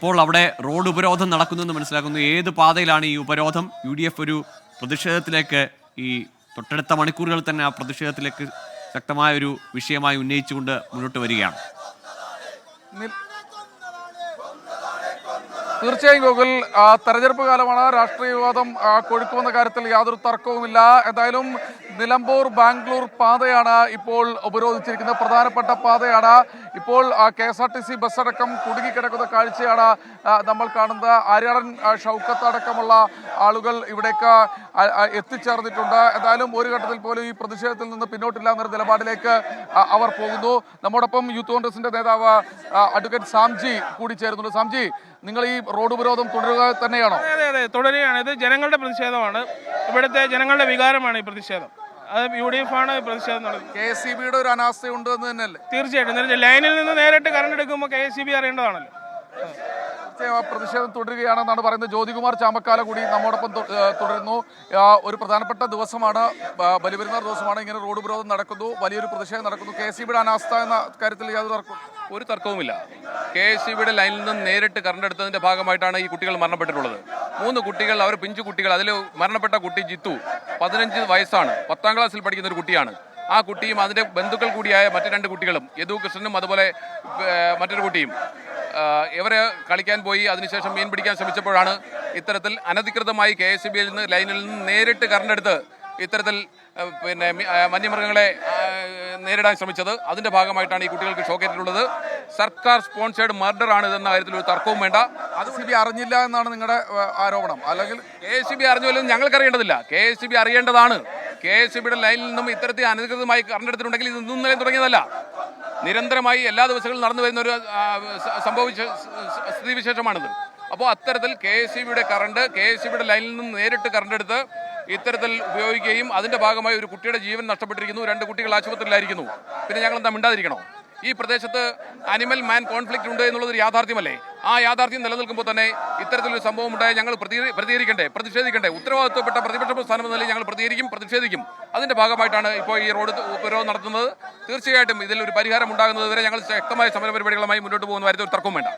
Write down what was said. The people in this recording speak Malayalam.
ഇപ്പോൾ അവിടെ റോഡ് ഉപരോധം നടക്കുന്നെന്ന് മനസ്സിലാക്കുന്നു. ഏത് പാതയിലാണ് ഈ ഉപരോധം? UDF ഒരു പ്രതിഷേധത്തിലേക്ക്, ഈ തൊട്ടടുത്ത മണിക്കൂറുകളിൽ തന്നെ ആ പ്രതിഷേധത്തിലേക്ക് ശക്തമായ ഒരു വിഷയമായി ഉന്നയിച്ചുകൊണ്ട് മുന്നോട്ട് വരികയാണ്. തീർച്ചയായും ഗോകുൽ, തെരഞ്ഞെടുപ്പ് കാലമാണ്. രാഷ്ട്രീയ വിവാദം കൊഴുക്കുമെന്ന കാര്യത്തിൽ യാതൊരു തർക്കവുമില്ല. എന്തായാലും നിലമ്പൂർ ബാംഗ്ലൂർ പാതയാണ് ഇപ്പോൾ ഉപരോധിച്ചിരിക്കുന്നത്. പ്രധാനപ്പെട്ട പാതയാണ്. ഇപ്പോൾ KSRTC ബസ് അടക്കം കുടുങ്ങിക്കിടക്കുന്ന കാഴ്ചയാണ് നമ്മൾ കാണുന്നത്. ആര്യാടൻ ഷൗക്കത്ത് അടക്കമുള്ള ആളുകൾ ഇവിടേക്ക് എത്തിച്ചേർന്നിട്ടുണ്ട്. എന്തായാലും ഒരു ഘട്ടത്തിൽ പോലും ഈ പ്രതിഷേധത്തിൽ നിന്ന് പിന്നോട്ടില്ല എന്നൊരു നിലപാടിലേക്ക് അവർ പോകുന്നു. നമ്മോടൊപ്പം യൂത്ത് കോൺഗ്രസിന്റെ നേതാവ് അഡ്വക്കേറ്റ് സാംജി കൂടി ചേരുന്നുണ്ട്. സാംജി, നിങ്ങൾ ഈ റോഡ് ഉപരോധം തുടരുക തന്നെയാണോ? അതെ, തുടരുകയാണ്. ഇത് ജനങ്ങളുടെ പ്രതിഷേധമാണ്. ഇവിടുത്തെ ജനങ്ങളുടെ വികാരമാണ് ഈ പ്രതിഷേധം. അത് UDF ആണ് പ്രതിഷേധം നടത്തുന്നത്. KSEBയുടെ ഒരു അനാസ്ഥയുണ്ട് എന്ന് തന്നെയല്ലേ? തീർച്ചയായിട്ടും. ലൈനിൽ നിന്ന് നേരിട്ട് കറണ്ട് എടുക്കുമ്പോൾ KSEB അറിയേണ്ടതാണല്ലോ. പ്രതിഷേധം തുടരുകയാണെന്നാണ് പറയുന്നത്. ജ്യോതികുമാർ ചാമക്കാല കൂടി നമ്മോടൊപ്പം തുടരുന്നു. ഒരു പ്രധാനപ്പെട്ട ദിവസമാണ്, ബലിപെരുന്നാൾ ദിവസമാണ്. ഇങ്ങനെ റോഡ് ഉപരോധം നടക്കുന്നു, വലിയൊരു പ്രതിഷേധം നടക്കുന്നു. KSEBയുടെ അനാസ്ഥ എന്ന കാര്യത്തിൽ ഒരു തർക്കവുമില്ല. KSEBയുടെ ലൈനിൽ നിന്ന് നേരിട്ട് കറണ്ട് എടുത്തതിന്റെ ഭാഗമായിട്ടാണ് ഈ കുട്ടികൾ മരണപ്പെട്ടിട്ടുള്ളത്. 3 കുട്ടികൾ, അവർ പിഞ്ചു കുട്ടികൾ. അതിൽ മരണപ്പെട്ട കുട്ടി ജിത്തു 15 വയസ്സാണ്, 10ാം ക്ലാസ്സിൽ പഠിക്കുന്ന ഒരു കുട്ടിയാണ്. ആ കുട്ടിയും അതിന്റെ ബന്ധുക്കൾ കൂടിയായ മറ്റു 2 കുട്ടികളും, യദു കൃഷ്ണനും അതുപോലെ മറ്റൊരു കുട്ടിയും, ഇവരെ കളിക്കാൻ പോയി. അതിനുശേഷം മീൻ പിടിക്കാൻ ശ്രമിച്ചപ്പോഴാണ് ഇത്തരത്തിൽ അനധികൃതമായി KSEBയിൽ നിന്ന് ലൈനിൽ നിന്ന് നേരിട്ട് കറണ്ടെടുത്ത് ഇത്തരത്തിൽ വന്യമൃഗങ്ങളെ നേരിടാൻ ശ്രമിച്ചത്. അതിന്റെ ഭാഗമായിട്ടാണ് ഈ കുട്ടികൾക്ക് ഷോക്കേറ്റിട്ടുള്ളത്. സർക്കാർ സ്പോൺസേഡ് മർഡർ ആണ് ഇതെന്ന കാര്യത്തിൽ ഒരു തർക്കവും വേണ്ട. KSEB അറിഞ്ഞില്ല എന്നാണ് നിങ്ങളുടെ ആരോപണം? അല്ലെങ്കിൽ KSEB അറിഞ്ഞില്ലെന്ന് ഞങ്ങൾക്ക് അറിയേണ്ടതില്ല, KSEB അറിയേണ്ടതാണ്. KSEBയുടെ ലൈനിൽ നിന്നും ഇത്തരത്തിൽ അനധികൃതമായി കറണ്ടെടുത്തിട്ടുണ്ടെങ്കിൽ ഇത് ഇന്നും നിലയിൽ തുടങ്ങിയതല്ല. നിരന്തരമായി എല്ലാ ദിവസങ്ങളും നടന്നു വരുന്ന ഒരു സ്ഥിതിവിശേഷമാണിത്. അപ്പോൾ അത്തരത്തിൽ KSEBയുടെ കറണ്ട്, KSEBയുടെ ലൈനിൽ നിന്ന് നേരിട്ട് കറണ്ടെടുത്ത് ഇത്തരത്തിൽ ഉപയോഗിക്കുകയും അതിന്റെ ഭാഗമായി ഒരു കുട്ടിയുടെ ജീവൻ നഷ്ടപ്പെട്ടിരിക്കുന്നു. 2 കുട്ടികൾ ആശുപത്രിയിലായിരിക്കുന്നു. പിന്നെ ഞങ്ങൾ എന്താ മിണ്ടാതിരിക്കണോ? ഈ പ്രദേശത്ത് അനിമൽ മാൻ കോൺഫ്ലിക്റ്റ് ഉണ്ട് എന്നുള്ളതൊരു യാഥാർത്ഥ്യമല്ലേ? ആ യാഥാർത്ഥ്യം നിലനിൽക്കുമ്പോൾ തന്നെ ഇത്തരത്തിലൊരു സംഭവം ഉണ്ടായാൽ ഞങ്ങൾ പ്രതികരിക്കണ്ടേ, പ്രതിഷേധിക്കണ്ടേ? ഉത്തരവാദിത്വപ്പെട്ട പ്രതിപക്ഷ പ്രസ്ഥാനം എന്ന നിലയിൽ ഞങ്ങൾ പ്രതികരിക്കും. അതിന്റെ ഭാഗമായിട്ടാണ് ഇപ്പോൾ ഈ റോഡ് ഉപരോധം നടത്തുന്നത്. തീർച്ചയായിട്ടും ഇതിൽ ഒരു പരിഹാരം ഉണ്ടാകുന്നത് വരെ ഞങ്ങൾ ശക്തമായ സമര പരിപാടികളുമായി മുന്നോട്ട് പോകുന്ന കാര്യത്തിൽ ഒരു തർക്കവും വേണ്ട.